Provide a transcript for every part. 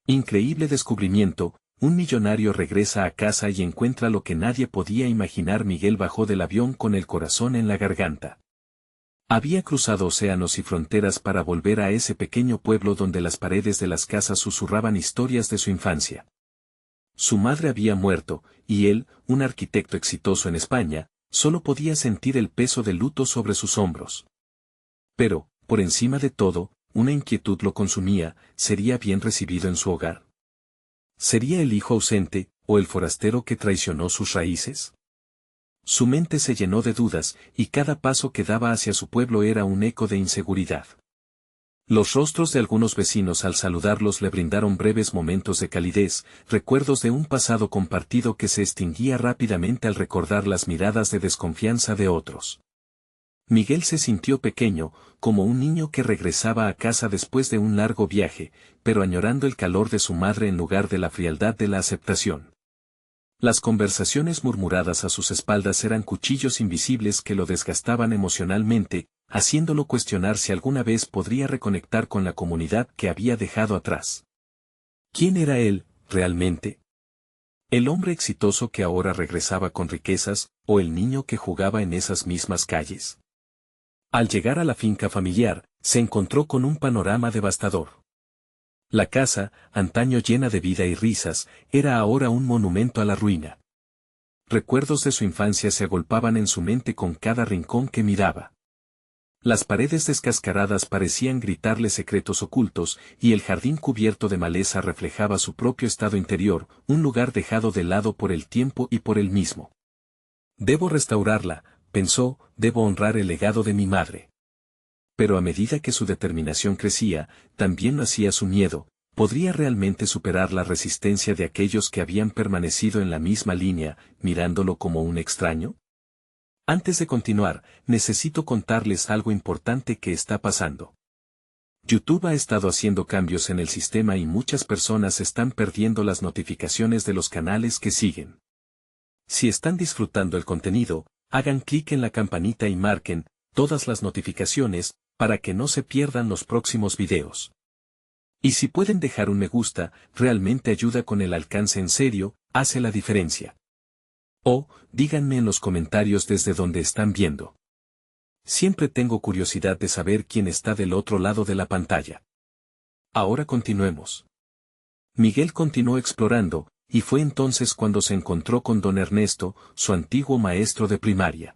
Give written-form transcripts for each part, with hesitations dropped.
Increíble descubrimiento, un millonario regresa a casa y encuentra lo que nadie podía imaginar. Miguel bajó del avión con el corazón en la garganta. Había cruzado océanos y fronteras para volver a ese pequeño pueblo donde las paredes de las casas susurraban historias de su infancia. Su madre había muerto, y él, un arquitecto exitoso en España, solo podía sentir el peso del luto sobre sus hombros. Pero, por encima de todo, una inquietud lo consumía: ¿sería bien recibido en su hogar? ¿Sería el hijo ausente, o el forastero que traicionó sus raíces? Su mente se llenó de dudas, y cada paso que daba hacia su pueblo era un eco de inseguridad. Los rostros de algunos vecinos al saludarlos le brindaron breves momentos de calidez, recuerdos de un pasado compartido que se extinguía rápidamente al recordar las miradas de desconfianza de otros. Miguel se sintió pequeño, como un niño que regresaba a casa después de un largo viaje, pero añorando el calor de su madre en lugar de la frialdad de la aceptación. Las conversaciones murmuradas a sus espaldas eran cuchillos invisibles que lo desgastaban emocionalmente, haciéndolo cuestionar si alguna vez podría reconectar con la comunidad que había dejado atrás. ¿Quién era él, realmente? ¿El hombre exitoso que ahora regresaba con riquezas, o el niño que jugaba en esas mismas calles? Al llegar a la finca familiar, se encontró con un panorama devastador. La casa, antaño llena de vida y risas, era ahora un monumento a la ruina. Recuerdos de su infancia se agolpaban en su mente con cada rincón que miraba. Las paredes descascaradas parecían gritarle secretos ocultos, y el jardín cubierto de maleza reflejaba su propio estado interior, un lugar dejado de lado por el tiempo y por él mismo. Debo restaurarla, pensó, debo honrar el legado de mi madre. Pero a medida que su determinación crecía, también nacía su miedo: ¿podría realmente superar la resistencia de aquellos que habían permanecido en la misma línea, mirándolo como un extraño? Antes de continuar, necesito contarles algo importante que está pasando. YouTube ha estado haciendo cambios en el sistema y muchas personas están perdiendo las notificaciones de los canales que siguen. Si están disfrutando el contenido, hagan clic en la campanita y marquen todas las notificaciones, para que no se pierdan los próximos videos. Y si pueden dejar un me gusta, realmente ayuda con el alcance. En serio, hace la diferencia. O, díganme en los comentarios desde donde están viendo. Siempre tengo curiosidad de saber quién está del otro lado de la pantalla. Ahora continuemos. Miguel continuó explorando, y fue entonces cuando se encontró con don Ernesto, su antiguo maestro de primaria.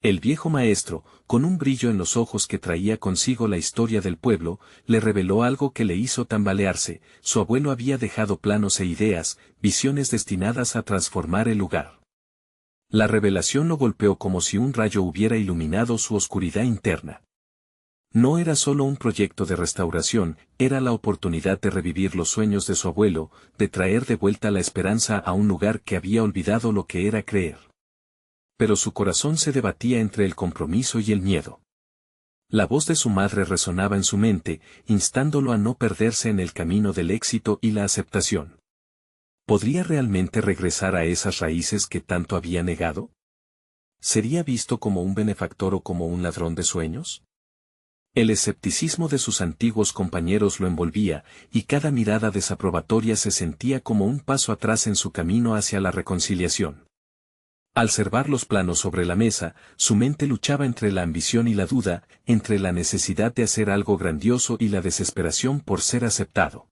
El viejo maestro, con un brillo en los ojos que traía consigo la historia del pueblo, le reveló algo que le hizo tambalearse: su abuelo había dejado planos e ideas, visiones destinadas a transformar el lugar. La revelación lo golpeó como si un rayo hubiera iluminado su oscuridad interna. No era solo un proyecto de restauración, era la oportunidad de revivir los sueños de su abuelo, de traer de vuelta la esperanza a un lugar que había olvidado lo que era creer. Pero su corazón se debatía entre el compromiso y el miedo. La voz de su madre resonaba en su mente, instándolo a no perderse en el camino del éxito y la aceptación. ¿Podría realmente regresar a esas raíces que tanto había negado? ¿Sería visto como un benefactor o como un ladrón de sueños? El escepticismo de sus antiguos compañeros lo envolvía, y cada mirada desaprobatoria se sentía como un paso atrás en su camino hacia la reconciliación. Al observar los planos sobre la mesa, su mente luchaba entre la ambición y la duda, entre la necesidad de hacer algo grandioso y la desesperación por ser aceptado.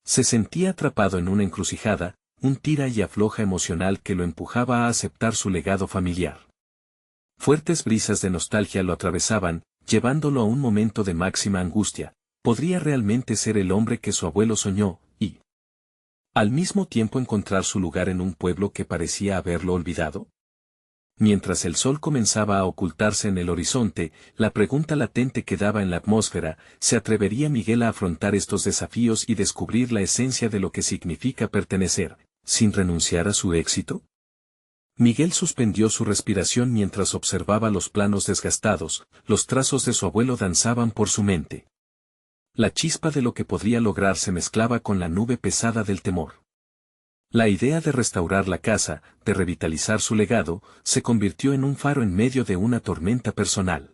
Se sentía atrapado en una encrucijada, un tira y afloja emocional que lo empujaba a aceptar su legado familiar. Fuertes brisas de nostalgia lo atravesaban, llevándolo a un momento de máxima angustia: ¿podría realmente ser el hombre que su abuelo soñó, y al mismo tiempo encontrar su lugar en un pueblo que parecía haberlo olvidado? Mientras el sol comenzaba a ocultarse en el horizonte, la pregunta latente quedaba en la atmósfera: ¿se atrevería Miguel a afrontar estos desafíos y descubrir la esencia de lo que significa pertenecer, sin renunciar a su éxito? Miguel suspendió su respiración mientras observaba los planos desgastados. Los trazos de su abuelo danzaban por su mente. La chispa de lo que podría lograr se mezclaba con la nube pesada del temor. La idea de restaurar la casa, de revitalizar su legado, se convirtió en un faro en medio de una tormenta personal.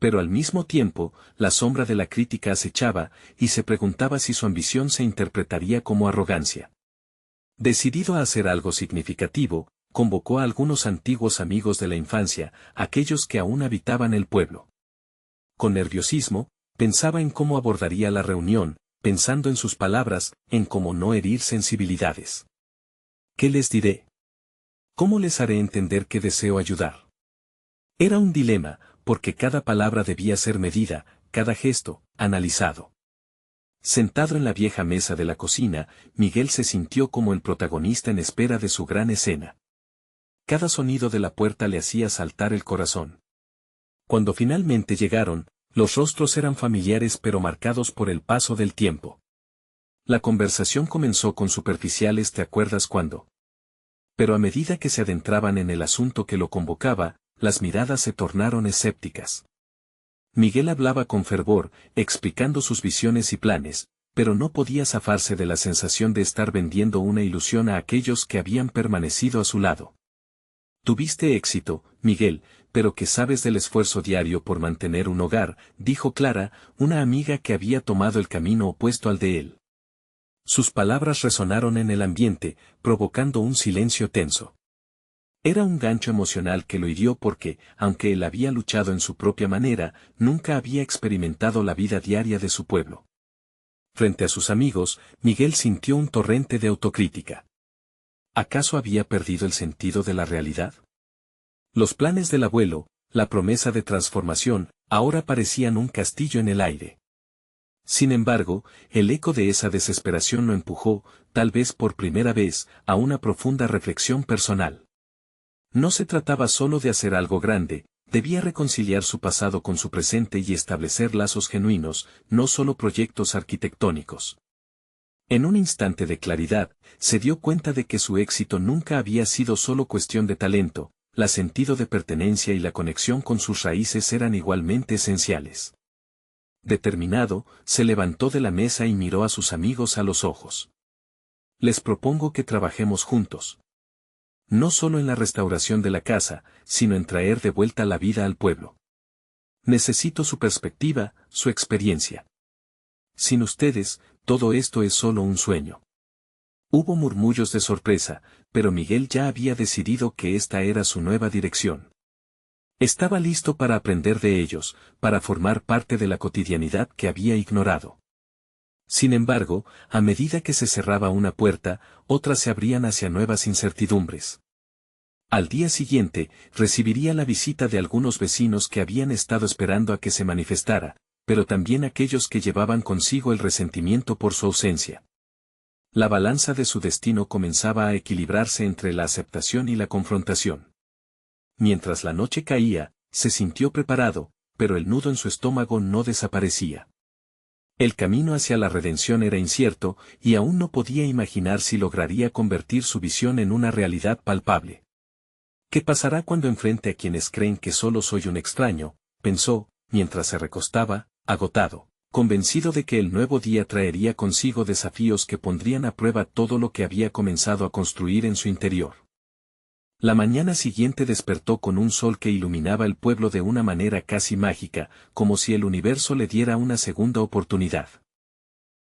Pero al mismo tiempo, la sombra de la crítica acechaba, y se preguntaba si su ambición se interpretaría como arrogancia. Decidido a hacer algo significativo, convocó a algunos antiguos amigos de la infancia, aquellos que aún habitaban el pueblo. Con nerviosismo, pensaba en cómo abordaría la reunión, pensando en sus palabras, en cómo no herir sensibilidades. ¿Qué les diré? ¿Cómo les haré entender que deseo ayudar? Era un dilema, porque cada palabra debía ser medida, cada gesto, analizado. Sentado en la vieja mesa de la cocina, Miguel se sintió como el protagonista en espera de su gran escena. Cada sonido de la puerta le hacía saltar el corazón. Cuando finalmente llegaron, los rostros eran familiares pero marcados por el paso del tiempo. La conversación comenzó con superficiales ¿te acuerdas cuándo? Pero a medida que se adentraban en el asunto que lo convocaba, las miradas se tornaron escépticas. Miguel hablaba con fervor, explicando sus visiones y planes, pero no podía zafarse de la sensación de estar vendiendo una ilusión a aquellos que habían permanecido a su lado. Tuviste éxito, Miguel, pero ¿qué sabes del esfuerzo diario por mantener un hogar?, dijo Clara, una amiga que había tomado el camino opuesto al de él. Sus palabras resonaron en el ambiente, provocando un silencio tenso. Era un gancho emocional que lo hirió porque, aunque él había luchado en su propia manera, nunca había experimentado la vida diaria de su pueblo. Frente a sus amigos, Miguel sintió un torrente de autocrítica. ¿Acaso había perdido el sentido de la realidad? Los planes del abuelo, la promesa de transformación, ahora parecían un castillo en el aire. Sin embargo, el eco de esa desesperación lo empujó, tal vez por primera vez, a una profunda reflexión personal. No se trataba solo de hacer algo grande, debía reconciliar su pasado con su presente y establecer lazos genuinos, no solo proyectos arquitectónicos. En un instante de claridad, se dio cuenta de que su éxito nunca había sido solo cuestión de talento, el sentido de pertenencia y la conexión con sus raíces eran igualmente esenciales. Determinado, se levantó de la mesa y miró a sus amigos a los ojos. Les propongo que trabajemos juntos. No solo en la restauración de la casa, sino en traer de vuelta la vida al pueblo. Necesito su perspectiva, su experiencia. Sin ustedes, todo esto es solo un sueño. Hubo murmullos de sorpresa, pero Miguel ya había decidido que esta era su nueva dirección. Estaba listo para aprender de ellos, para formar parte de la cotidianidad que había ignorado. Sin embargo, a medida que se cerraba una puerta, otras se abrían hacia nuevas incertidumbres. Al día siguiente, recibiría la visita de algunos vecinos que habían estado esperando a que se manifestara, pero también aquellos que llevaban consigo el resentimiento por su ausencia. La balanza de su destino comenzaba a equilibrarse entre la aceptación y la confrontación. Mientras la noche caía, se sintió preparado, pero el nudo en su estómago no desaparecía. El camino hacia la redención era incierto, y aún no podía imaginar si lograría convertir su visión en una realidad palpable. ¿Qué pasará cuando enfrente a quienes creen que solo soy un extraño?, pensó, mientras se recostaba, agotado, convencido de que el nuevo día traería consigo desafíos que pondrían a prueba todo lo que había comenzado a construir en su interior. La mañana siguiente despertó con un sol que iluminaba el pueblo de una manera casi mágica, como si el universo le diera una segunda oportunidad.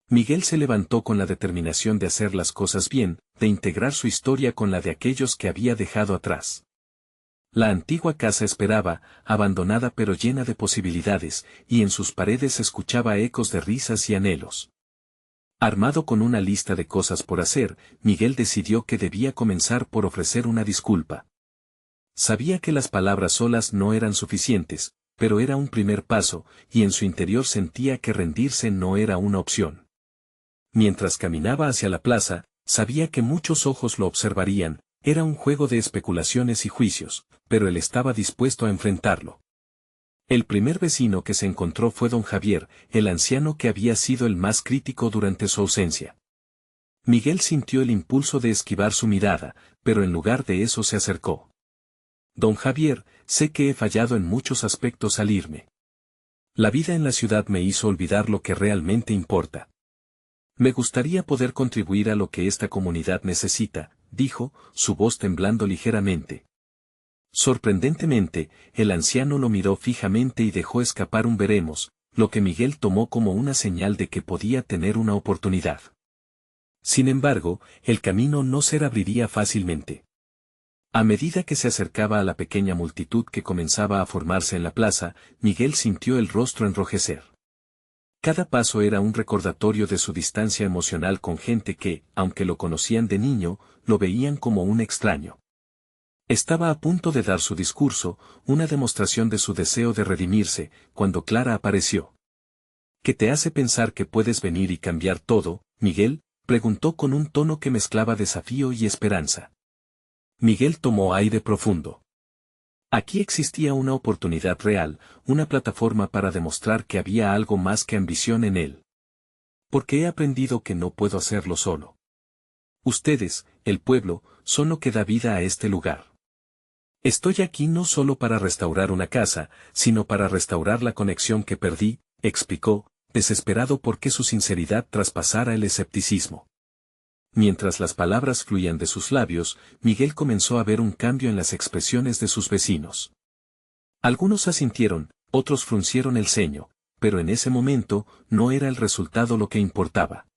Miguel se levantó con la determinación de hacer las cosas bien, de integrar su historia con la de aquellos que había dejado atrás. La antigua casa esperaba, abandonada pero llena de posibilidades, y en sus paredes se escuchaba ecos de risas y anhelos. Armado con una lista de cosas por hacer, Miguel decidió que debía comenzar por ofrecer una disculpa. Sabía que las palabras solas no eran suficientes, pero era un primer paso, y en su interior sentía que rendirse no era una opción. Mientras caminaba hacia la plaza, sabía que muchos ojos lo observarían, era un juego de especulaciones y juicios, pero él estaba dispuesto a enfrentarlo. El primer vecino que se encontró fue don Javier, el anciano que había sido el más crítico durante su ausencia. Miguel sintió el impulso de esquivar su mirada, pero en lugar de eso se acercó. Don Javier, sé que he fallado en muchos aspectos al irme. La vida en la ciudad me hizo olvidar lo que realmente importa. Me gustaría poder contribuir a lo que esta comunidad necesita, dijo, su voz temblando ligeramente. Sorprendentemente, el anciano lo miró fijamente y dejó escapar un veremos, lo que Miguel tomó como una señal de que podía tener una oportunidad. Sin embargo, el camino no se abriría fácilmente. A medida que se acercaba a la pequeña multitud que comenzaba a formarse en la plaza, Miguel sintió el rostro enrojecer. Cada paso era un recordatorio de su distancia emocional con gente que, aunque lo conocían de niño, lo veían como un extraño. Estaba a punto de dar su discurso, una demostración de su deseo de redimirse, cuando Clara apareció. ¿Qué te hace pensar que puedes venir y cambiar todo, Miguel?, preguntó con un tono que mezclaba desafío y esperanza. Miguel tomó aire profundo. Aquí existía una oportunidad real, una plataforma para demostrar que había algo más que ambición en él. Porque he aprendido que no puedo hacerlo solo. Ustedes, el pueblo, son lo que da vida a este lugar. Estoy aquí no solo para restaurar una casa, sino para restaurar la conexión que perdí, explicó, desesperado porque su sinceridad traspasara el escepticismo. Mientras las palabras fluían de sus labios, Miguel comenzó a ver un cambio en las expresiones de sus vecinos. Algunos asintieron, otros fruncieron el ceño, pero en ese momento, no era el resultado lo que importaba.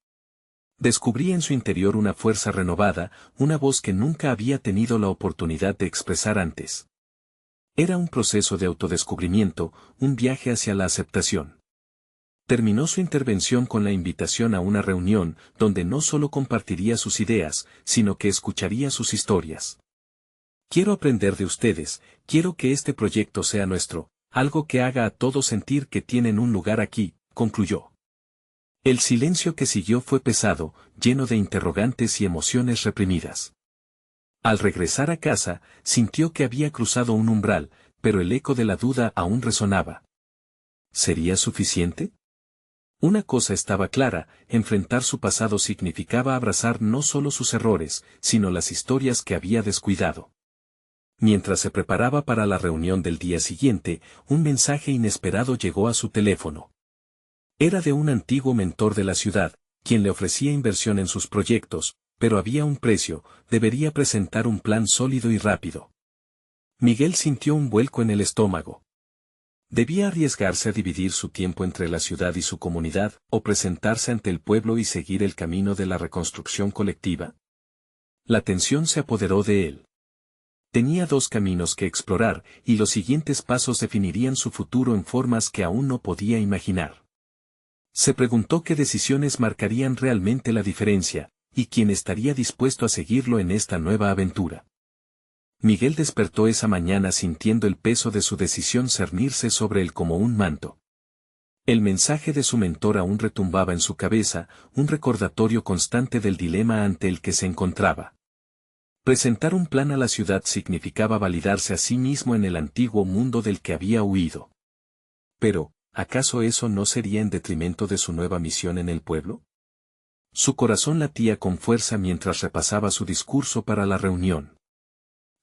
Descubrí en su interior una fuerza renovada, una voz que nunca había tenido la oportunidad de expresar antes. Era un proceso de autodescubrimiento, un viaje hacia la aceptación. Terminó su intervención con la invitación a una reunión, donde no solo compartiría sus ideas, sino que escucharía sus historias. Quiero aprender de ustedes, quiero que este proyecto sea nuestro, algo que haga a todos sentir que tienen un lugar aquí, concluyó. El silencio que siguió fue pesado, lleno de interrogantes y emociones reprimidas. Al regresar a casa, sintió que había cruzado un umbral, pero el eco de la duda aún resonaba. ¿Sería suficiente? Una cosa estaba clara, enfrentar su pasado significaba abrazar no solo sus errores, sino las historias que había descuidado. Mientras se preparaba para la reunión del día siguiente, un mensaje inesperado llegó a su teléfono. Era de un antiguo mentor de la ciudad, quien le ofrecía inversión en sus proyectos, pero había un precio, debería presentar un plan sólido y rápido. Miguel sintió un vuelco en el estómago. ¿Debía arriesgarse a dividir su tiempo entre la ciudad y su comunidad, o presentarse ante el pueblo y seguir el camino de la reconstrucción colectiva? La tensión se apoderó de él. Tenía dos caminos que explorar, y los siguientes pasos definirían su futuro en formas que aún no podía imaginar. Se preguntó qué decisiones marcarían realmente la diferencia, y quién estaría dispuesto a seguirlo en esta nueva aventura. Miguel despertó esa mañana sintiendo el peso de su decisión cernirse sobre él como un manto. El mensaje de su mentor aún retumbaba en su cabeza, un recordatorio constante del dilema ante el que se encontraba. Presentar un plan a la ciudad significaba validarse a sí mismo en el antiguo mundo del que había huido. Pero, ¿acaso eso no sería en detrimento de su nueva misión en el pueblo? Su corazón latía con fuerza mientras repasaba su discurso para la reunión.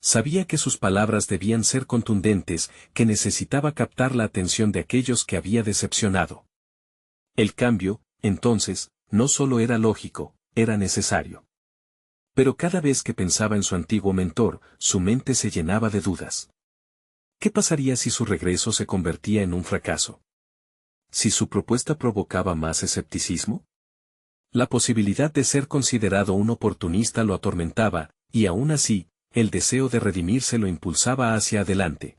Sabía que sus palabras debían ser contundentes, que necesitaba captar la atención de aquellos que había decepcionado. El cambio, entonces, no solo era lógico, era necesario. Pero cada vez que pensaba en su antiguo mentor, su mente se llenaba de dudas. ¿Qué pasaría si su regreso se convertía en un fracaso? ¿Si su propuesta provocaba más escepticismo? La posibilidad de ser considerado un oportunista lo atormentaba, y aún así, el deseo de redimirse lo impulsaba hacia adelante.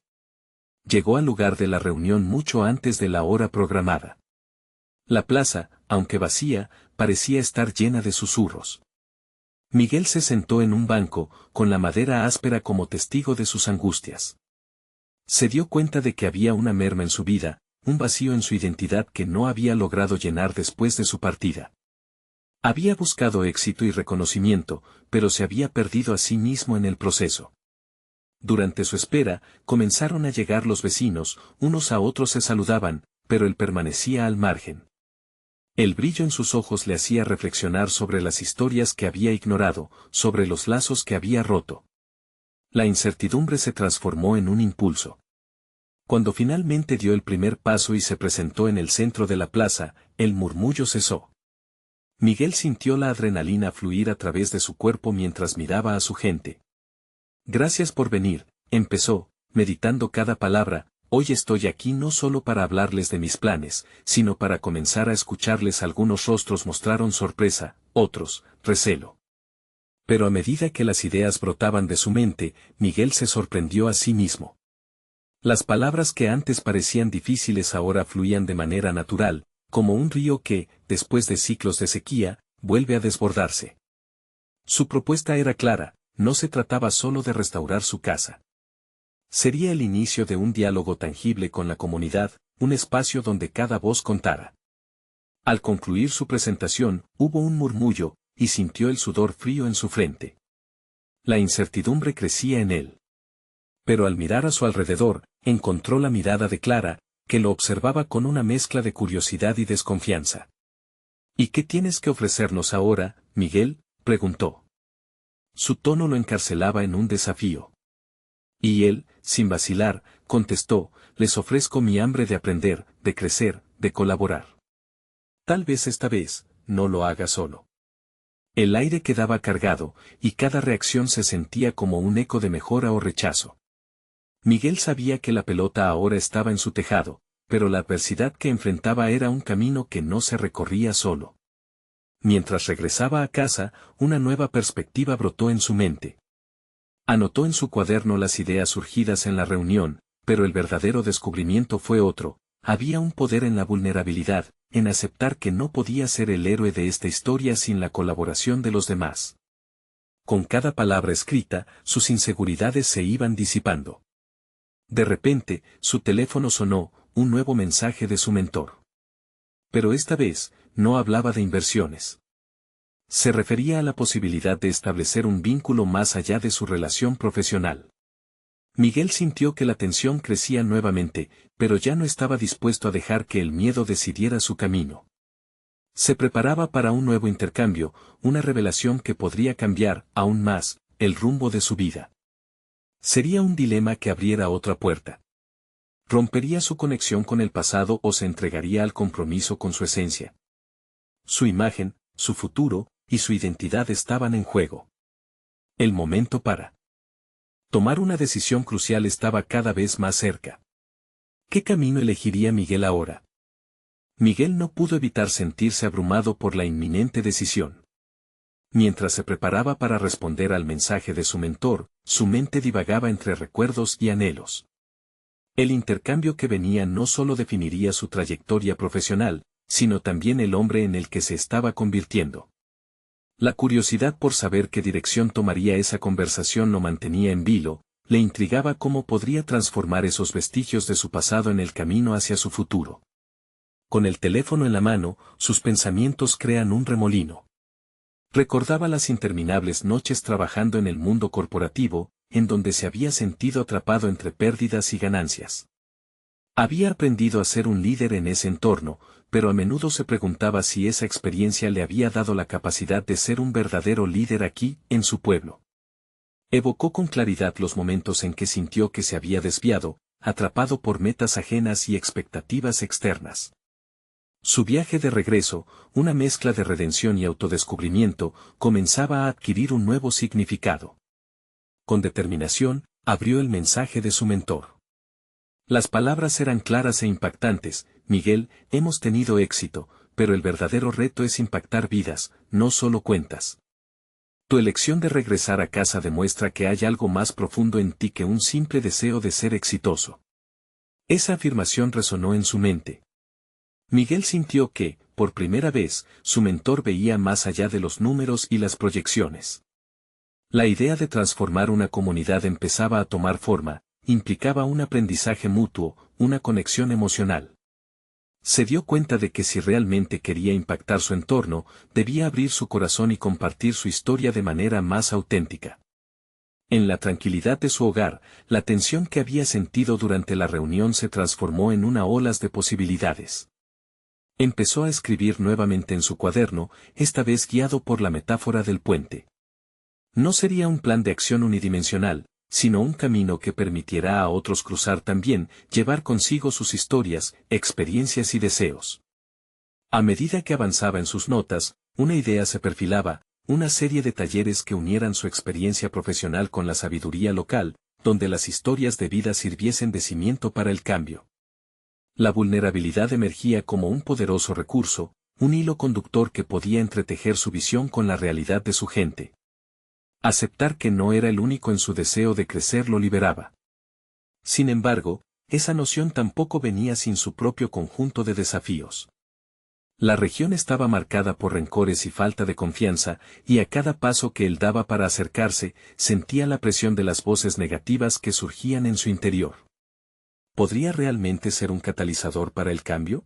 Llegó al lugar de la reunión mucho antes de la hora programada. La plaza, aunque vacía, parecía estar llena de susurros. Miguel se sentó en un banco, con la madera áspera como testigo de sus angustias. Se dio cuenta de que había una merma en su vida, un vacío en su identidad que no había logrado llenar después de su partida. Había buscado éxito y reconocimiento, pero se había perdido a sí mismo en el proceso. Durante su espera, comenzaron a llegar los vecinos, unos a otros se saludaban, pero él permanecía al margen. El brillo en sus ojos le hacía reflexionar sobre las historias que había ignorado, sobre los lazos que había roto. La incertidumbre se transformó en un impulso. Cuando finalmente dio el primer paso y se presentó en el centro de la plaza, el murmullo cesó. Miguel sintió la adrenalina fluir a través de su cuerpo mientras miraba a su gente. Gracias por venir, empezó, meditando cada palabra, hoy estoy aquí no solo para hablarles de mis planes, sino para comenzar a escucharles. Algunos rostros mostraron sorpresa, otros, recelo. Pero a medida que las ideas brotaban de su mente, Miguel se sorprendió a sí mismo. Las palabras que antes parecían difíciles ahora fluían de manera natural, como un río que, después de ciclos de sequía, vuelve a desbordarse. Su propuesta era clara, no se trataba solo de restaurar su casa. Sería el inicio de un diálogo tangible con la comunidad, un espacio donde cada voz contara. Al concluir su presentación, hubo un murmullo, y sintió el sudor frío en su frente. La incertidumbre crecía en él. Pero al mirar a su alrededor, encontró la mirada de Clara, que lo observaba con una mezcla de curiosidad y desconfianza. ¿Y qué tienes que ofrecernos ahora, Miguel?, preguntó. Su tono lo encarcelaba en un desafío. Y él, sin vacilar, contestó, les ofrezco mi hambre de aprender, de crecer, de colaborar. Tal vez esta vez, no lo haga solo. El aire quedaba cargado, y cada reacción se sentía como un eco de mejora o rechazo. Miguel sabía que la pelota ahora estaba en su tejado, pero la adversidad que enfrentaba era un camino que no se recorría solo. Mientras regresaba a casa, una nueva perspectiva brotó en su mente. Anotó en su cuaderno las ideas surgidas en la reunión, pero el verdadero descubrimiento fue otro. Había un poder en la vulnerabilidad, en aceptar que no podía ser el héroe de esta historia sin la colaboración de los demás. Con cada palabra escrita, sus inseguridades se iban disipando. De repente, su teléfono sonó, un nuevo mensaje de su mentor. Pero esta vez, no hablaba de inversiones. Se refería a la posibilidad de establecer un vínculo más allá de su relación profesional. Miguel sintió que la tensión crecía nuevamente, pero ya no estaba dispuesto a dejar que el miedo decidiera su camino. Se preparaba para un nuevo intercambio, una revelación que podría cambiar, aún más, el rumbo de su vida. Sería un dilema que abriera otra puerta. Rompería su conexión con el pasado o se entregaría al compromiso con su esencia. Su imagen, su futuro, y su identidad estaban en juego. El momento para tomar una decisión crucial estaba cada vez más cerca. ¿Qué camino elegiría Miguel ahora? Miguel no pudo evitar sentirse abrumado por la inminente decisión. Mientras se preparaba para responder al mensaje de su mentor, su mente divagaba entre recuerdos y anhelos. El intercambio que venía no solo definiría su trayectoria profesional, sino también el hombre en el que se estaba convirtiendo. La curiosidad por saber qué dirección tomaría esa conversación lo mantenía en vilo, le intrigaba cómo podría transformar esos vestigios de su pasado en el camino hacia su futuro. Con el teléfono en la mano, sus pensamientos crean un remolino. Recordaba las interminables noches trabajando en el mundo corporativo, en donde se había sentido atrapado entre pérdidas y ganancias. Había aprendido a ser un líder en ese entorno, pero a menudo se preguntaba si esa experiencia le había dado la capacidad de ser un verdadero líder aquí, en su pueblo. Evocó con claridad los momentos en que sintió que se había desviado, atrapado por metas ajenas y expectativas externas. Su viaje de regreso, una mezcla de redención y autodescubrimiento, comenzaba a adquirir un nuevo significado. Con determinación, abrió el mensaje de su mentor. Las palabras eran claras e impactantes: Miguel, hemos tenido éxito, pero el verdadero reto es impactar vidas, no solo cuentas. Tu elección de regresar a casa demuestra que hay algo más profundo en ti que un simple deseo de ser exitoso. Esa afirmación resonó en su mente. Miguel sintió que, por primera vez, su mentor veía más allá de los números y las proyecciones. La idea de transformar una comunidad empezaba a tomar forma, implicaba un aprendizaje mutuo, una conexión emocional. Se dio cuenta de que si realmente quería impactar su entorno, debía abrir su corazón y compartir su historia de manera más auténtica. En la tranquilidad de su hogar, la tensión que había sentido durante la reunión se transformó en una ola de posibilidades. Empezó a escribir nuevamente en su cuaderno, esta vez guiado por la metáfora del puente. No sería un plan de acción unidimensional, sino un camino que permitiera a otros cruzar también, llevar consigo sus historias, experiencias y deseos. A medida que avanzaba en sus notas, una idea se perfilaba, una serie de talleres que unieran su experiencia profesional con la sabiduría local, donde las historias de vida sirviesen de cimiento para el cambio. La vulnerabilidad emergía como un poderoso recurso, un hilo conductor que podía entretejer su visión con la realidad de su gente. Aceptar que no era el único en su deseo de crecer lo liberaba. Sin embargo, esa noción tampoco venía sin su propio conjunto de desafíos. La región estaba marcada por rencores y falta de confianza, y a cada paso que él daba para acercarse, sentía la presión de las voces negativas que surgían en su interior. ¿Podría realmente ser un catalizador para el cambio?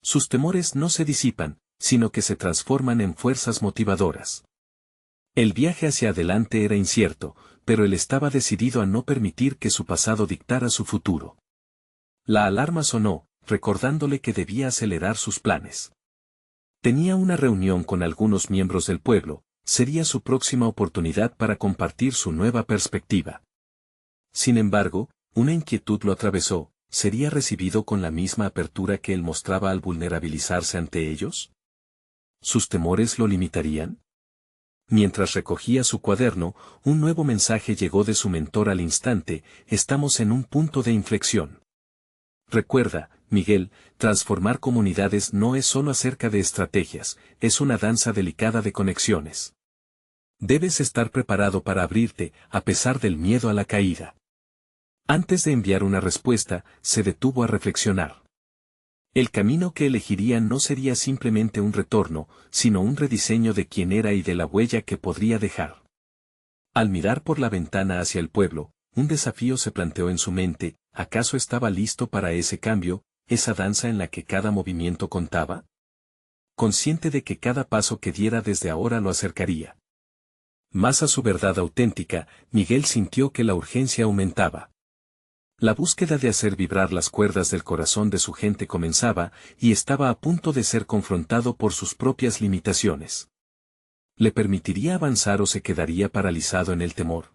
Sus temores no se disipan, sino que se transforman en fuerzas motivadoras. El viaje hacia adelante era incierto, pero él estaba decidido a no permitir que su pasado dictara su futuro. La alarma sonó, recordándole que debía acelerar sus planes. Tenía una reunión con algunos miembros del pueblo, sería su próxima oportunidad para compartir su nueva perspectiva. Sin embargo, una inquietud lo atravesó: ¿sería recibido con la misma apertura que él mostraba al vulnerabilizarse ante ellos? ¿Sus temores lo limitarían? Mientras recogía su cuaderno, un nuevo mensaje llegó de su mentor al instante: estamos en un punto de inflexión. Recuerda, Miguel, transformar comunidades no es solo acerca de estrategias, es una danza delicada de conexiones. Debes estar preparado para abrirte, a pesar del miedo a la caída. Antes de enviar una respuesta, se detuvo a reflexionar. El camino que elegiría no sería simplemente un retorno, sino un rediseño de quién era y de la huella que podría dejar. Al mirar por la ventana hacia el pueblo, un desafío se planteó en su mente: ¿acaso estaba listo para ese cambio, esa danza en la que cada movimiento contaba? Consciente de que cada paso que diera desde ahora lo acercaría más a su verdad auténtica, Miguel sintió que la urgencia aumentaba. La búsqueda de hacer vibrar las cuerdas del corazón de su gente comenzaba, y estaba a punto de ser confrontado por sus propias limitaciones. ¿Le permitiría avanzar o se quedaría paralizado en el temor?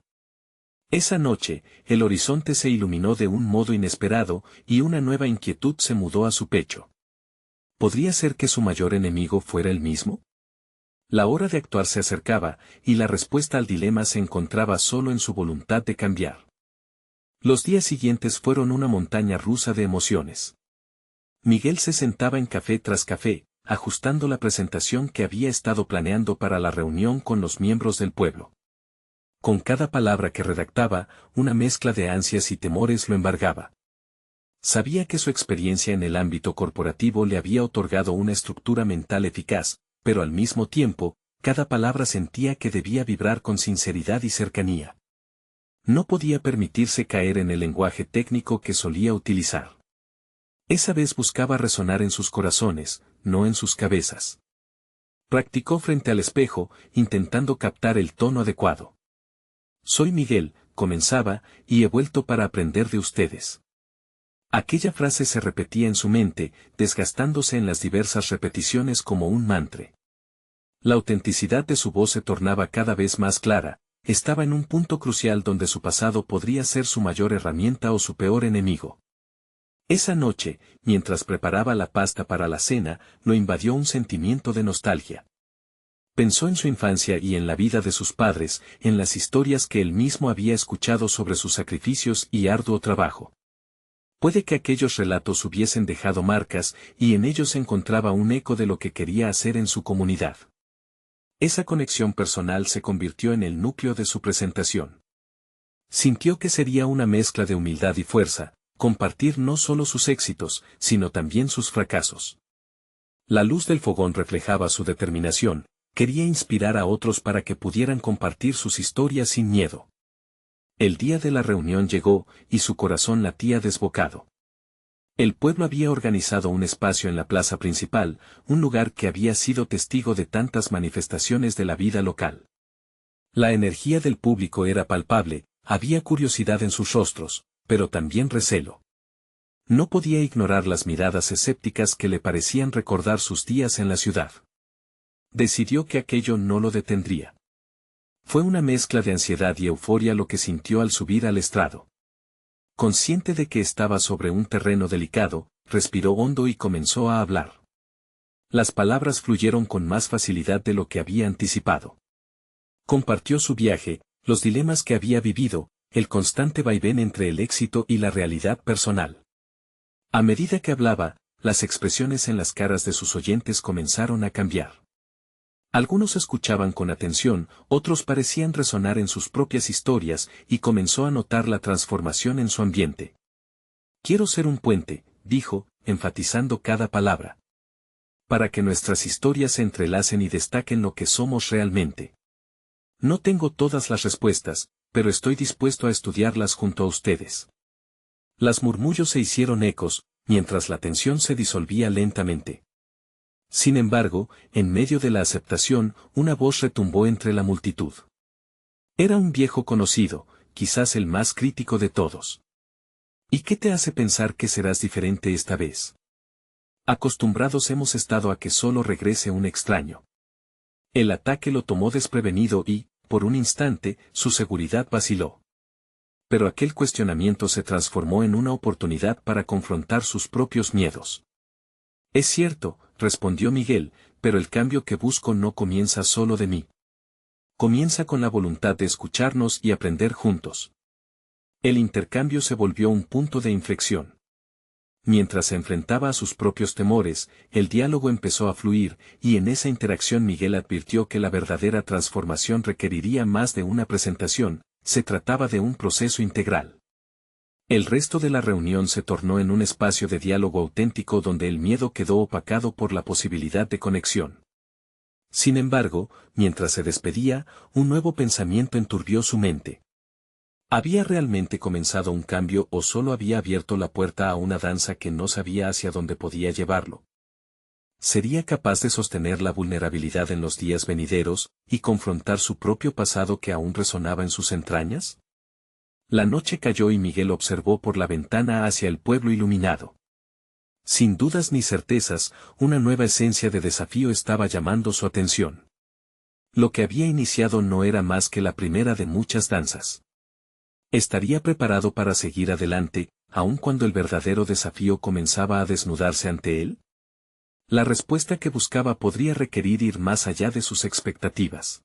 Esa noche, el horizonte se iluminó de un modo inesperado, y una nueva inquietud se mudó a su pecho. ¿Podría ser que su mayor enemigo fuera él mismo? La hora de actuar se acercaba, y la respuesta al dilema se encontraba solo en su voluntad de cambiar. Los días siguientes fueron una montaña rusa de emociones. Miguel se sentaba en café tras café, ajustando la presentación que había estado planeando para la reunión con los miembros del pueblo. Con cada palabra que redactaba, una mezcla de ansias y temores lo embargaba. Sabía que su experiencia en el ámbito corporativo le había otorgado una estructura mental eficaz, pero al mismo tiempo, cada palabra sentía que debía vibrar con sinceridad y cercanía. No podía permitirse caer en el lenguaje técnico que solía utilizar. Esa vez buscaba resonar en sus corazones, no en sus cabezas. Practicó frente al espejo, intentando captar el tono adecuado. Soy Miguel, comenzaba, y he vuelto para aprender de ustedes. Aquella frase se repetía en su mente, desgastándose en las diversas repeticiones como un mantra. La autenticidad de su voz se tornaba cada vez más clara. Estaba en un punto crucial donde su pasado podría ser su mayor herramienta o su peor enemigo. Esa noche, mientras preparaba la pasta para la cena, lo invadió un sentimiento de nostalgia. Pensó en su infancia y en la vida de sus padres, en las historias que él mismo había escuchado sobre sus sacrificios y arduo trabajo. Puede que aquellos relatos hubiesen dejado marcas, y en ellos encontraba un eco de lo que quería hacer en su comunidad. Esa conexión personal se convirtió en el núcleo de su presentación. Sintió que sería una mezcla de humildad y fuerza, compartir no solo sus éxitos, sino también sus fracasos. La luz del fogón reflejaba su determinación, quería inspirar a otros para que pudieran compartir sus historias sin miedo. El día de la reunión llegó, y su corazón latía desbocado. El pueblo había organizado un espacio en la plaza principal, un lugar que había sido testigo de tantas manifestaciones de la vida local. La energía del público era palpable, había curiosidad en sus rostros, pero también recelo. No podía ignorar las miradas escépticas que le parecían recordar sus días en la ciudad. Decidió que aquello no lo detendría. Fue una mezcla de ansiedad y euforia lo que sintió al subir al estrado. Consciente de que estaba sobre un terreno delicado, respiró hondo y comenzó a hablar. Las palabras fluyeron con más facilidad de lo que había anticipado. Compartió su viaje, los dilemas que había vivido, el constante vaivén entre el éxito y la realidad personal. A medida que hablaba, las expresiones en las caras de sus oyentes comenzaron a cambiar. Algunos escuchaban con atención, otros parecían resonar en sus propias historias, y comenzó a notar la transformación en su ambiente. Quiero ser un puente, dijo, enfatizando cada palabra. Para que nuestras historias se entrelacen y destaquen lo que somos realmente. No tengo todas las respuestas, pero estoy dispuesto a estudiarlas junto a ustedes. Las murmullos se hicieron ecos, mientras la tensión se disolvía lentamente. Sin embargo, en medio de la aceptación, una voz retumbó entre la multitud. Era un viejo conocido, quizás el más crítico de todos. ¿Y qué te hace pensar que serás diferente esta vez? Acostumbrados hemos estado a que solo regrese un extraño. El ataque lo tomó desprevenido y, por un instante, su seguridad vaciló. Pero aquel cuestionamiento se transformó en una oportunidad para confrontar sus propios miedos. Es cierto, respondió Miguel, pero el cambio que busco no comienza solo de mí. Comienza con la voluntad de escucharnos y aprender juntos. El intercambio se volvió un punto de inflexión. Mientras se enfrentaba a sus propios temores, el diálogo empezó a fluir, y en esa interacción Miguel advirtió que la verdadera transformación requeriría más de una presentación, se trataba de un proceso integral. El resto de la reunión se tornó en un espacio de diálogo auténtico donde el miedo quedó opacado por la posibilidad de conexión. Sin embargo, mientras se despedía, un nuevo pensamiento enturbió su mente. ¿Había realmente comenzado un cambio o solo había abierto la puerta a una danza que no sabía hacia dónde podía llevarlo? ¿Sería capaz de sostener la vulnerabilidad en los días venideros y confrontar su propio pasado que aún resonaba en sus entrañas? La noche cayó y Miguel observó por la ventana hacia el pueblo iluminado. Sin dudas ni certezas, una nueva esencia de desafío estaba llamando su atención. Lo que había iniciado no era más que la primera de muchas danzas. ¿Estaría preparado para seguir adelante, aun cuando el verdadero desafío comenzaba a desnudarse ante él? La respuesta que buscaba podría requerir ir más allá de sus expectativas.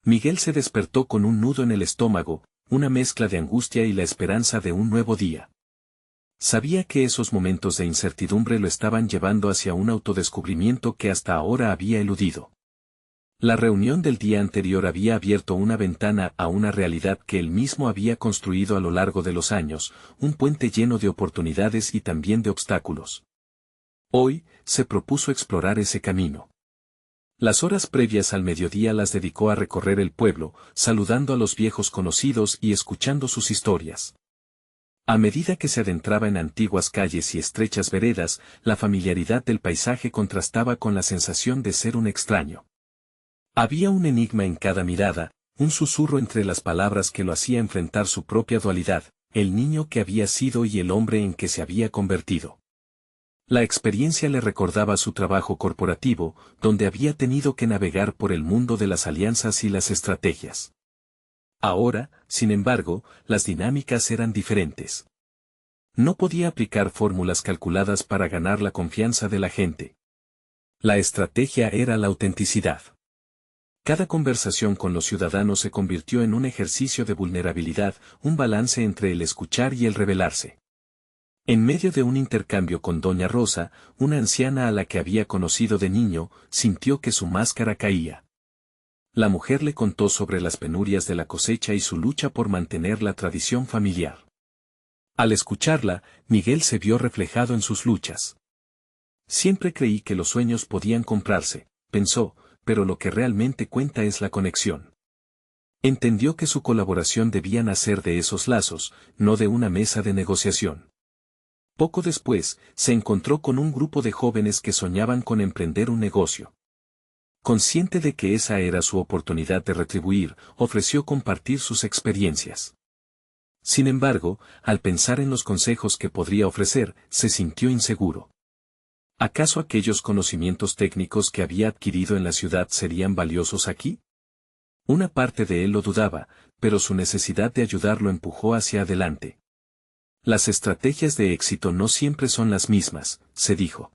Miguel se despertó con un nudo en el estómago, una mezcla de angustia y la esperanza de un nuevo día. Sabía que esos momentos de incertidumbre lo estaban llevando hacia un autodescubrimiento que hasta ahora había eludido. La reunión del día anterior había abierto una ventana a una realidad que él mismo había construido a lo largo de los años, un puente lleno de oportunidades y también de obstáculos. Hoy, se propuso explorar ese camino. Las horas previas al mediodía las dedicó a recorrer el pueblo, saludando a los viejos conocidos y escuchando sus historias. A medida que se adentraba en antiguas calles y estrechas veredas, la familiaridad del paisaje contrastaba con la sensación de ser un extraño. Había un enigma en cada mirada, un susurro entre las palabras que lo hacía enfrentar su propia dualidad, el niño que había sido y el hombre en que se había convertido. La experiencia le recordaba su trabajo corporativo, donde había tenido que navegar por el mundo de las alianzas y las estrategias. Ahora, sin embargo, las dinámicas eran diferentes. No podía aplicar fórmulas calculadas para ganar la confianza de la gente. La estrategia era la autenticidad. Cada conversación con los ciudadanos se convirtió en un ejercicio de vulnerabilidad, un balance entre el escuchar y el revelarse. En medio de un intercambio con Doña Rosa, una anciana a la que había conocido de niño, sintió que su máscara caía. La mujer le contó sobre las penurias de la cosecha y su lucha por mantener la tradición familiar. Al escucharla, Miguel se vio reflejado en sus luchas. Siempre creí que los sueños podían comprarse, pensó, pero lo que realmente cuenta es la conexión. Entendió que su colaboración debía nacer de esos lazos, no de una mesa de negociación. Poco después, se encontró con un grupo de jóvenes que soñaban con emprender un negocio. Consciente de que esa era su oportunidad de retribuir, ofreció compartir sus experiencias. Sin embargo, al pensar en los consejos que podría ofrecer, se sintió inseguro. ¿Acaso aquellos conocimientos técnicos que había adquirido en la ciudad serían valiosos aquí? Una parte de él lo dudaba, pero su necesidad de ayudar lo empujó hacia adelante. Las estrategias de éxito no siempre son las mismas, se dijo.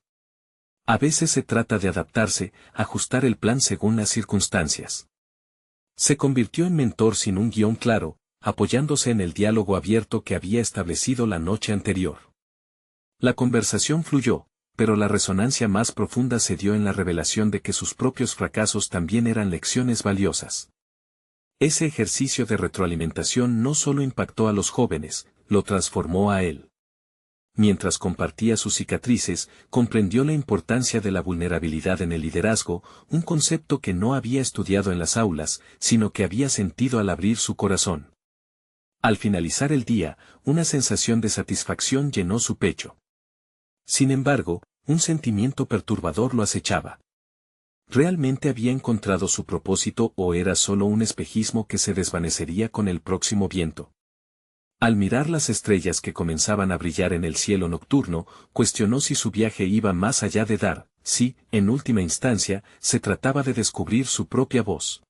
A veces se trata de adaptarse, ajustar el plan según las circunstancias. Se convirtió en mentor sin un guión claro, apoyándose en el diálogo abierto que había establecido la noche anterior. La conversación fluyó, pero la resonancia más profunda se dio en la revelación de que sus propios fracasos también eran lecciones valiosas. Ese ejercicio de retroalimentación no solo impactó a los jóvenes, lo transformó a él. Mientras compartía sus cicatrices, comprendió la importancia de la vulnerabilidad en el liderazgo, un concepto que no había estudiado en las aulas, sino que había sentido al abrir su corazón. Al finalizar el día, una sensación de satisfacción llenó su pecho. Sin embargo, un sentimiento perturbador lo acechaba. ¿Realmente había encontrado su propósito o era solo un espejismo que se desvanecería con el próximo viento? Al mirar las estrellas que comenzaban a brillar en el cielo nocturno, cuestionó si su viaje iba más allá de dar, si, en última instancia, se trataba de descubrir su propia voz.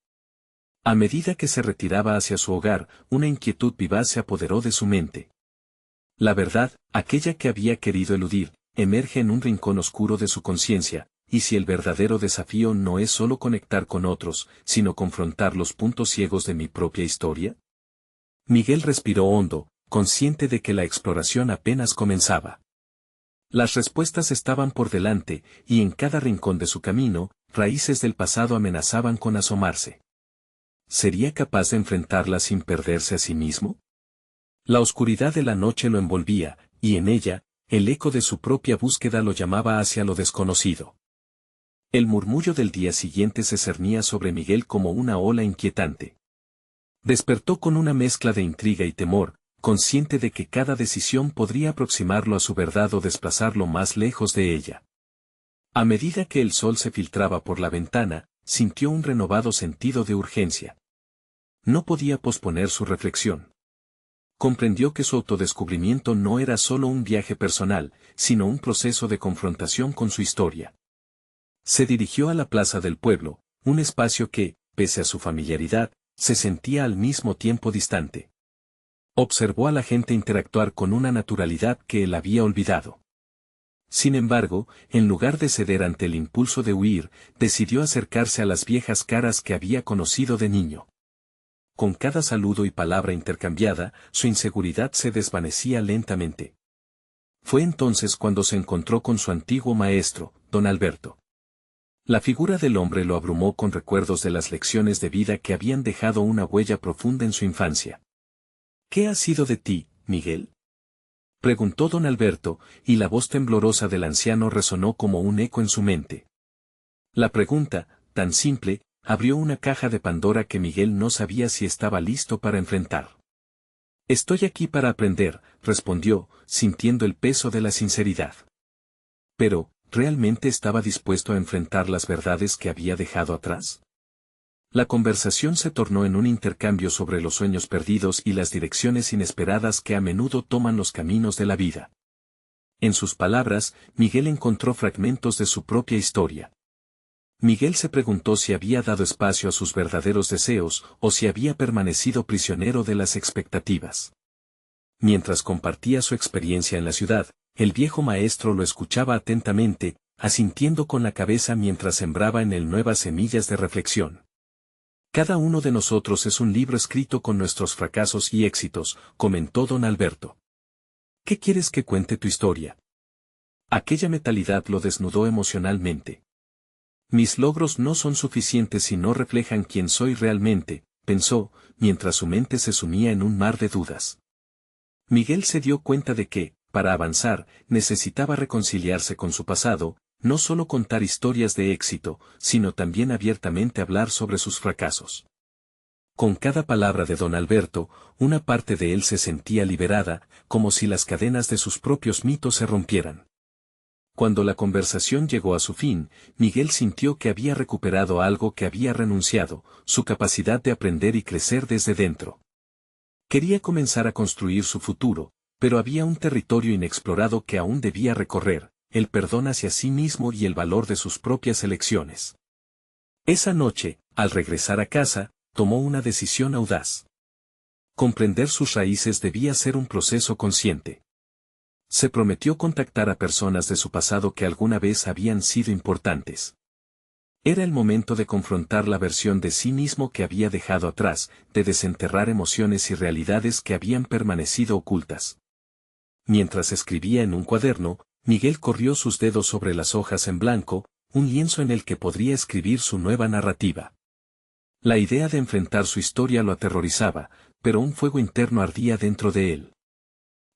A medida que se retiraba hacia su hogar, una inquietud vivaz se apoderó de su mente. La verdad, aquella que había querido eludir, emerge en un rincón oscuro de su conciencia, y si el verdadero desafío no es solo conectar con otros, sino confrontar los puntos ciegos de mi propia historia. Miguel respiró hondo, consciente de que la exploración apenas comenzaba. Las respuestas estaban por delante, y en cada rincón de su camino, raíces del pasado amenazaban con asomarse. ¿Sería capaz de enfrentarlas sin perderse a sí mismo? La oscuridad de la noche lo envolvía, y en ella, el eco de su propia búsqueda lo llamaba hacia lo desconocido. El murmullo del día siguiente se cernía sobre Miguel como una ola inquietante. Despertó con una mezcla de intriga y temor, consciente de que cada decisión podría aproximarlo a su verdad o desplazarlo más lejos de ella. A medida que el sol se filtraba por la ventana, sintió un renovado sentido de urgencia. No podía posponer su reflexión. Comprendió que su autodescubrimiento no era solo un viaje personal, sino un proceso de confrontación con su historia. Se dirigió a la plaza del pueblo, un espacio que, pese a su familiaridad, se sentía al mismo tiempo distante. Observó a la gente interactuar con una naturalidad que él había olvidado. Sin embargo, en lugar de ceder ante el impulso de huir, decidió acercarse a las viejas caras que había conocido de niño. Con cada saludo y palabra intercambiada, su inseguridad se desvanecía lentamente. Fue entonces cuando se encontró con su antiguo maestro, don Alberto. La figura del hombre lo abrumó con recuerdos de las lecciones de vida que habían dejado una huella profunda en su infancia. ¿Qué ha sido de ti, Miguel?, preguntó don Alberto, y la voz temblorosa del anciano resonó como un eco en su mente. La pregunta, tan simple, abrió una caja de Pandora que Miguel no sabía si estaba listo para enfrentar. Estoy aquí para aprender, respondió, sintiendo el peso de la sinceridad. Pero, ¿realmente estaba dispuesto a enfrentar las verdades que había dejado atrás? La conversación se tornó en un intercambio sobre los sueños perdidos y las direcciones inesperadas que a menudo toman los caminos de la vida. En sus palabras, Miguel encontró fragmentos de su propia historia. Miguel se preguntó si había dado espacio a sus verdaderos deseos o si había permanecido prisionero de las expectativas. Mientras compartía su experiencia en la ciudad, el viejo maestro lo escuchaba atentamente, asintiendo con la cabeza mientras sembraba en él nuevas semillas de reflexión. Cada uno de nosotros es un libro escrito con nuestros fracasos y éxitos, comentó don Alberto. ¿Qué quieres que cuente tu historia? Aquella mentalidad lo desnudó emocionalmente. Mis logros no son suficientes si no reflejan quién soy realmente, pensó, mientras su mente se sumía en un mar de dudas. Miguel se dio cuenta de que, para avanzar, necesitaba reconciliarse con su pasado, no solo contar historias de éxito, sino también abiertamente hablar sobre sus fracasos. Con cada palabra de don Alberto, una parte de él se sentía liberada, como si las cadenas de sus propios mitos se rompieran. Cuando la conversación llegó a su fin, Miguel sintió que había recuperado algo que había renunciado, su capacidad de aprender y crecer desde dentro. Quería comenzar a construir su futuro, pero había un territorio inexplorado que aún debía recorrer, el perdón hacia sí mismo y el valor de sus propias elecciones. Esa noche, al regresar a casa, tomó una decisión audaz. Comprender sus raíces debía ser un proceso consciente. Se prometió contactar a personas de su pasado que alguna vez habían sido importantes. Era el momento de confrontar la versión de sí mismo que había dejado atrás, de desenterrar emociones y realidades que habían permanecido ocultas. Mientras escribía en un cuaderno, Miguel corrió sus dedos sobre las hojas en blanco, un lienzo en el que podría escribir su nueva narrativa. La idea de enfrentar su historia lo aterrorizaba, pero un fuego interno ardía dentro de él.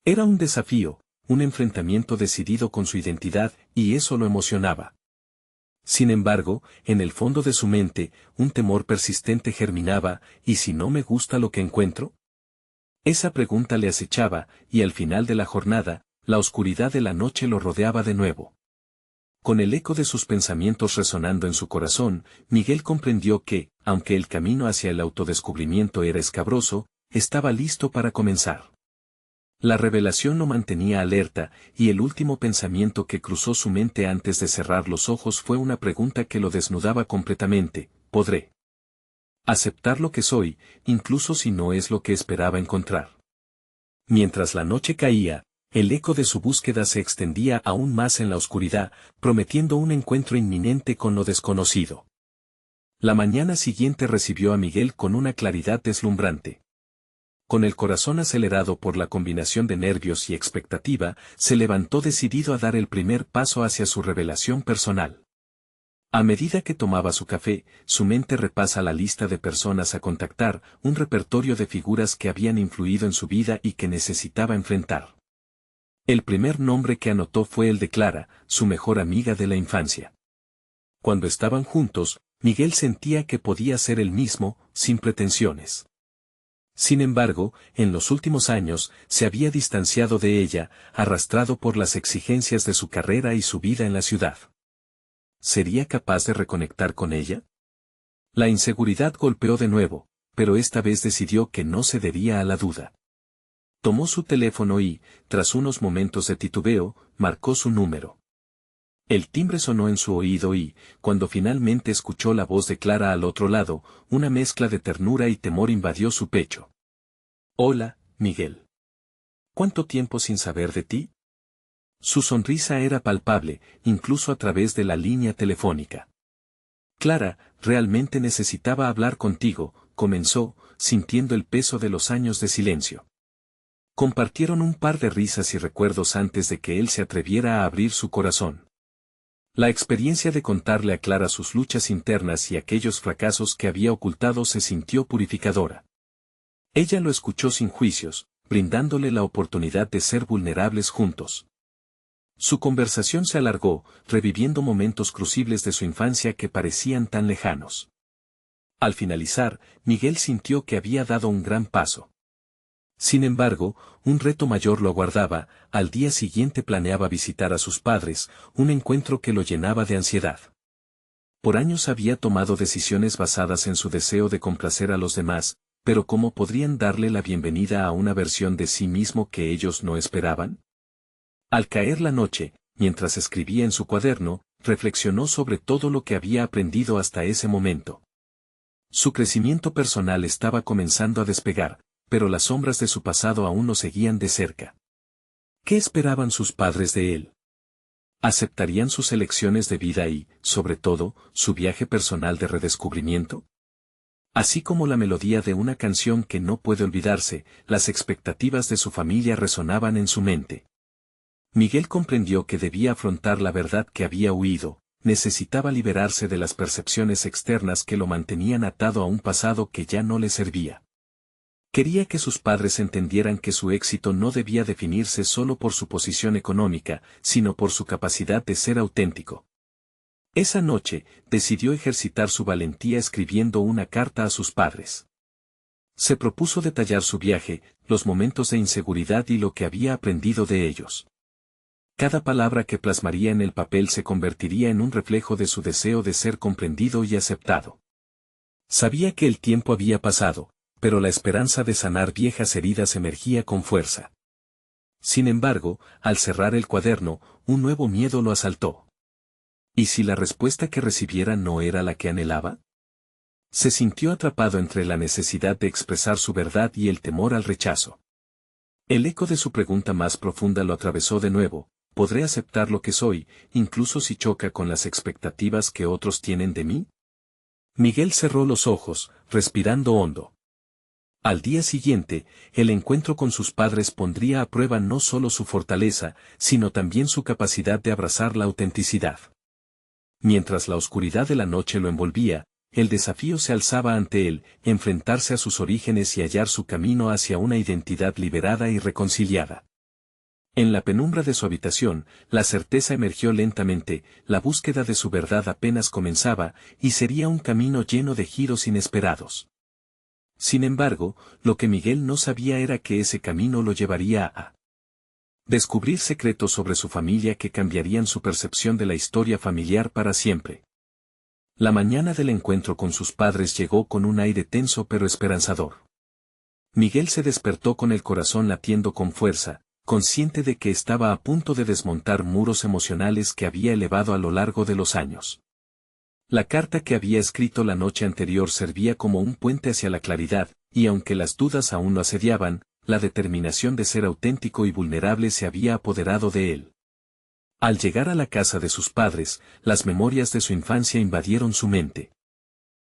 Era un desafío, un enfrentamiento decidido con su identidad, y eso lo emocionaba. Sin embargo, en el fondo de su mente, un temor persistente germinaba, ¿y si no me gusta lo que encuentro? Esa pregunta le acechaba, y al final de la jornada, la oscuridad de la noche lo rodeaba de nuevo. Con el eco de sus pensamientos resonando en su corazón, Miguel comprendió que, aunque el camino hacia el autodescubrimiento era escabroso, estaba listo para comenzar. La revelación lo mantenía alerta, y el último pensamiento que cruzó su mente antes de cerrar los ojos fue una pregunta que lo desnudaba completamente: ¿podré aceptar lo que soy, incluso si no es lo que esperaba encontrar? Mientras la noche caía, el eco de su búsqueda se extendía aún más en la oscuridad, prometiendo un encuentro inminente con lo desconocido. La mañana siguiente recibió a Miguel con una claridad deslumbrante. Con el corazón acelerado por la combinación de nervios y expectativa, se levantó decidido a dar el primer paso hacia su revelación personal. A medida que tomaba su café, su mente repasa la lista de personas a contactar, un repertorio de figuras que habían influido en su vida y que necesitaba enfrentar. El primer nombre que anotó fue el de Clara, su mejor amiga de la infancia. Cuando estaban juntos, Miguel sentía que podía ser el mismo, sin pretensiones. Sin embargo, en los últimos años, se había distanciado de ella, arrastrado por las exigencias de su carrera y su vida en la ciudad. ¿Sería capaz de reconectar con ella? La inseguridad golpeó de nuevo, pero esta vez decidió que no cedería a la duda. Tomó su teléfono y, tras unos momentos de titubeo, marcó su número. El timbre sonó en su oído y, cuando finalmente escuchó la voz de Clara al otro lado, una mezcla de ternura y temor invadió su pecho. «Hola, Miguel. ¿Cuánto tiempo sin saber de ti?» Su sonrisa era palpable, incluso a través de la línea telefónica. «Clara, realmente necesitaba hablar contigo», comenzó, sintiendo el peso de los años de silencio. Compartieron un par de risas y recuerdos antes de que él se atreviera a abrir su corazón. La experiencia de contarle a Clara sus luchas internas y aquellos fracasos que había ocultado se sintió purificadora. Ella lo escuchó sin juicios, brindándole la oportunidad de ser vulnerables juntos. Su conversación se alargó, reviviendo momentos crucibles de su infancia que parecían tan lejanos. Al finalizar, Miguel sintió que había dado un gran paso. Sin embargo, un reto mayor lo aguardaba. Al día siguiente planeaba visitar a sus padres, un encuentro que lo llenaba de ansiedad. Por años había tomado decisiones basadas en su deseo de complacer a los demás, pero ¿cómo podrían darle la bienvenida a una versión de sí mismo que ellos no esperaban? Al caer la noche, mientras escribía en su cuaderno, reflexionó sobre todo lo que había aprendido hasta ese momento. Su crecimiento personal estaba comenzando a despegar, pero las sombras de su pasado aún lo seguían de cerca. ¿Qué esperaban sus padres de él? ¿Aceptarían sus elecciones de vida y, sobre todo, su viaje personal de redescubrimiento? Así como la melodía de una canción que no puede olvidarse, las expectativas de su familia resonaban en su mente. Miguel comprendió que debía afrontar la verdad que había huido, necesitaba liberarse de las percepciones externas que lo mantenían atado a un pasado que ya no le servía. Quería que sus padres entendieran que su éxito no debía definirse solo por su posición económica, sino por su capacidad de ser auténtico. Esa noche, decidió ejercitar su valentía escribiendo una carta a sus padres. Se propuso detallar su viaje, los momentos de inseguridad y lo que había aprendido de ellos. Cada palabra que plasmaría en el papel se convertiría en un reflejo de su deseo de ser comprendido y aceptado. Sabía que el tiempo había pasado, pero la esperanza de sanar viejas heridas emergía con fuerza. Sin embargo, al cerrar el cuaderno, un nuevo miedo lo asaltó. ¿Y si la respuesta que recibiera no era la que anhelaba? Se sintió atrapado entre la necesidad de expresar su verdad y el temor al rechazo. El eco de su pregunta más profunda lo atravesó de nuevo: ¿podré aceptar lo que soy, incluso si choca con las expectativas que otros tienen de mí? Miguel cerró los ojos, respirando hondo. Al día siguiente, el encuentro con sus padres pondría a prueba no solo su fortaleza, sino también su capacidad de abrazar la autenticidad. Mientras la oscuridad de la noche lo envolvía, el desafío se alzaba ante él, enfrentarse a sus orígenes y hallar su camino hacia una identidad liberada y reconciliada. En la penumbra de su habitación, la certeza emergió lentamente, la búsqueda de su verdad apenas comenzaba, y sería un camino lleno de giros inesperados. Sin embargo, lo que Miguel no sabía era que ese camino lo llevaría a descubrir secretos sobre su familia que cambiarían su percepción de la historia familiar para siempre. La mañana del encuentro con sus padres llegó con un aire tenso pero esperanzador. Miguel se despertó con el corazón latiendo con fuerza, consciente de que estaba a punto de desmontar muros emocionales que había elevado a lo largo de los años. La carta que había escrito la noche anterior servía como un puente hacia la claridad, y aunque las dudas aún lo asediaban, la determinación de ser auténtico y vulnerable se había apoderado de él. Al llegar a la casa de sus padres, las memorias de su infancia invadieron su mente.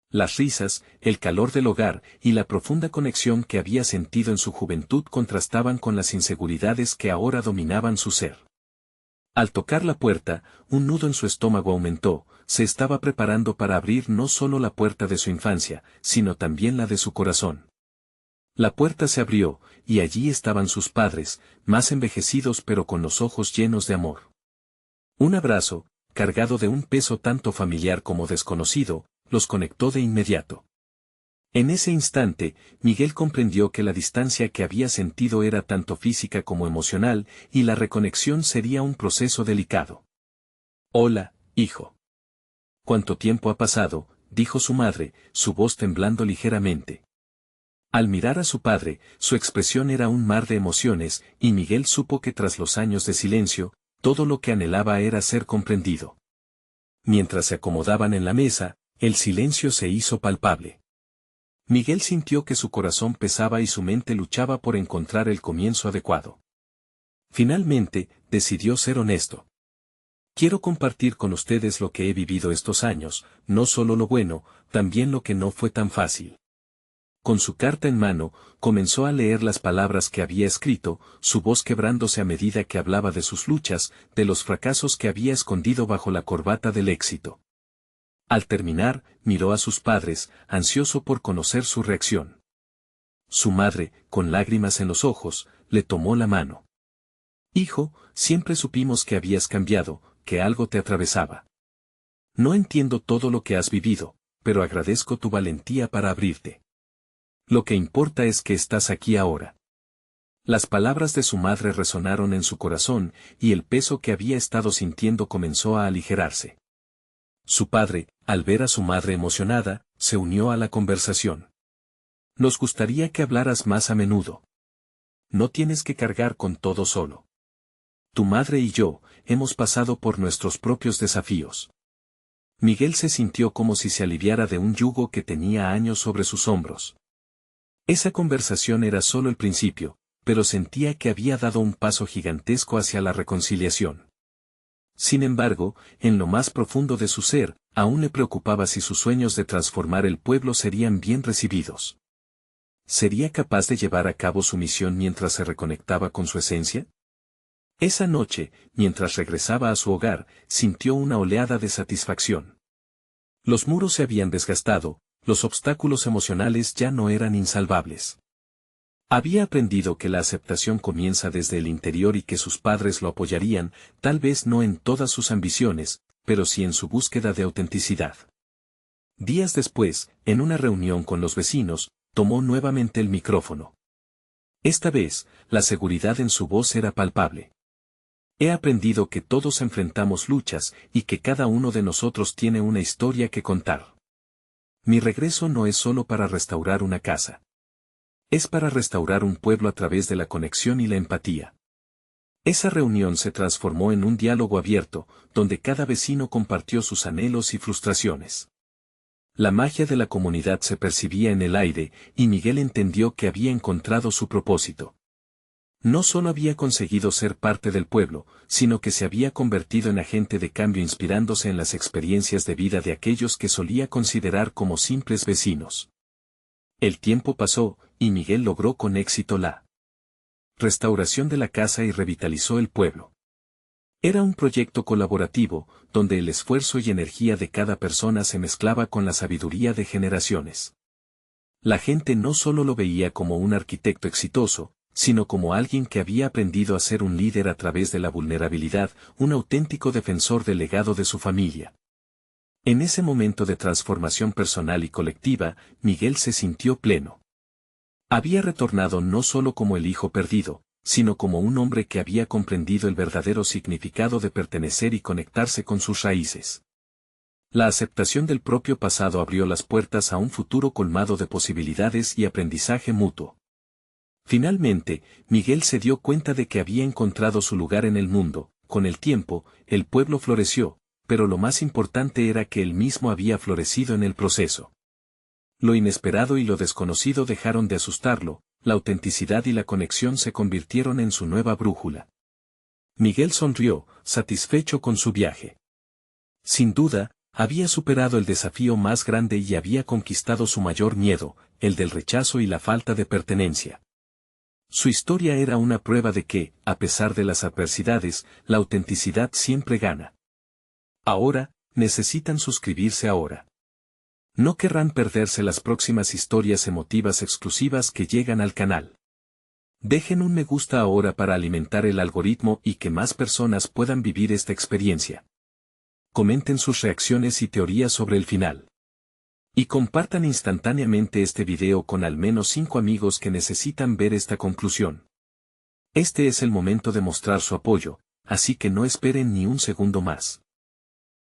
Las risas, el calor del hogar y la profunda conexión que había sentido en su juventud contrastaban con las inseguridades que ahora dominaban su ser. Al tocar la puerta, un nudo en su estómago aumentó, se estaba preparando para abrir no solo la puerta de su infancia, sino también la de su corazón. La puerta se abrió, y allí estaban sus padres, más envejecidos pero con los ojos llenos de amor. Un abrazo, cargado de un peso tanto familiar como desconocido, los conectó de inmediato. En ese instante, Miguel comprendió que la distancia que había sentido era tanto física como emocional, y la reconexión sería un proceso delicado. «Hola, hijo. ¿Cuánto tiempo ha pasado?», dijo su madre, su voz temblando ligeramente. Al mirar a su padre, su expresión era un mar de emociones, y Miguel supo que tras los años de silencio, todo lo que anhelaba era ser comprendido. Mientras se acomodaban en la mesa, el silencio se hizo palpable. Miguel sintió que su corazón pesaba y su mente luchaba por encontrar el comienzo adecuado. Finalmente, decidió ser honesto. «Quiero compartir con ustedes lo que he vivido estos años, no solo lo bueno, también lo que no fue tan fácil». Con su carta en mano, comenzó a leer las palabras que había escrito, su voz quebrándose a medida que hablaba de sus luchas, de los fracasos que había escondido bajo la corbata del éxito. Al terminar, miró a sus padres, ansioso por conocer su reacción. Su madre, con lágrimas en los ojos, le tomó la mano. «Hijo, siempre supimos que habías cambiado, que algo te atravesaba. No entiendo todo lo que has vivido, pero agradezco tu valentía para abrirte. Lo que importa es que estás aquí ahora». Las palabras de su madre resonaron en su corazón, y el peso que había estado sintiendo comenzó a aligerarse. Su padre, al ver a su madre emocionada, se unió a la conversación. «Nos gustaría que hablaras más a menudo. No tienes que cargar con todo solo. Tu madre y yo, hemos pasado por nuestros propios desafíos». Miguel se sintió como si se aliviara de un yugo que tenía años sobre sus hombros. Esa conversación era solo el principio, pero sentía que había dado un paso gigantesco hacia la reconciliación. Sin embargo, en lo más profundo de su ser, aún le preocupaba si sus sueños de transformar el pueblo serían bien recibidos. ¿Sería capaz de llevar a cabo su misión mientras se reconectaba con su esencia? Esa noche, mientras regresaba a su hogar, sintió una oleada de satisfacción. Los muros se habían desgastado, los obstáculos emocionales ya no eran insalvables. Había aprendido que la aceptación comienza desde el interior y que sus padres lo apoyarían, tal vez no en todas sus ambiciones, pero sí en su búsqueda de autenticidad. Días después, en una reunión con los vecinos, tomó nuevamente el micrófono. Esta vez, la seguridad en su voz era palpable. «He aprendido que todos enfrentamos luchas y que cada uno de nosotros tiene una historia que contar. Mi regreso no es solo para restaurar una casa. Es para restaurar un pueblo a través de la conexión y la empatía». Esa reunión se transformó en un diálogo abierto, donde cada vecino compartió sus anhelos y frustraciones. La magia de la comunidad se percibía en el aire, y Miguel entendió que había encontrado su propósito. No solo había conseguido ser parte del pueblo, sino que se había convertido en agente de cambio inspirándose en las experiencias de vida de aquellos que solía considerar como simples vecinos. El tiempo pasó, y Miguel logró con éxito la restauración de la casa y revitalizó el pueblo. Era un proyecto colaborativo, donde el esfuerzo y energía de cada persona se mezclaba con la sabiduría de generaciones. La gente no solo lo veía como un arquitecto exitoso, sino como alguien que había aprendido a ser un líder a través de la vulnerabilidad, un auténtico defensor del legado de su familia. En ese momento de transformación personal y colectiva, Miguel se sintió pleno. Había retornado no solo como el hijo perdido, sino como un hombre que había comprendido el verdadero significado de pertenecer y conectarse con sus raíces. La aceptación del propio pasado abrió las puertas a un futuro colmado de posibilidades y aprendizaje mutuo. Finalmente, Miguel se dio cuenta de que había encontrado su lugar en el mundo. Con el tiempo, el pueblo floreció, pero lo más importante era que él mismo había florecido en el proceso. Lo inesperado y lo desconocido dejaron de asustarlo, la autenticidad y la conexión se convirtieron en su nueva brújula. Miguel sonrió, satisfecho con su viaje. Sin duda, había superado el desafío más grande y había conquistado su mayor miedo, el del rechazo y la falta de pertenencia. Su historia era una prueba de que, a pesar de las adversidades, la autenticidad siempre gana. Ahora, necesitan suscribirse ahora. No querrán perderse las próximas historias emotivas exclusivas que llegan al canal. Dejen un me gusta ahora para alimentar el algoritmo y que más personas puedan vivir esta experiencia. Comenten sus reacciones y teorías sobre el final. Y compartan instantáneamente este video con al menos 5 amigos que necesitan ver esta conclusión. Este es el momento de mostrar su apoyo, así que no esperen ni un segundo más.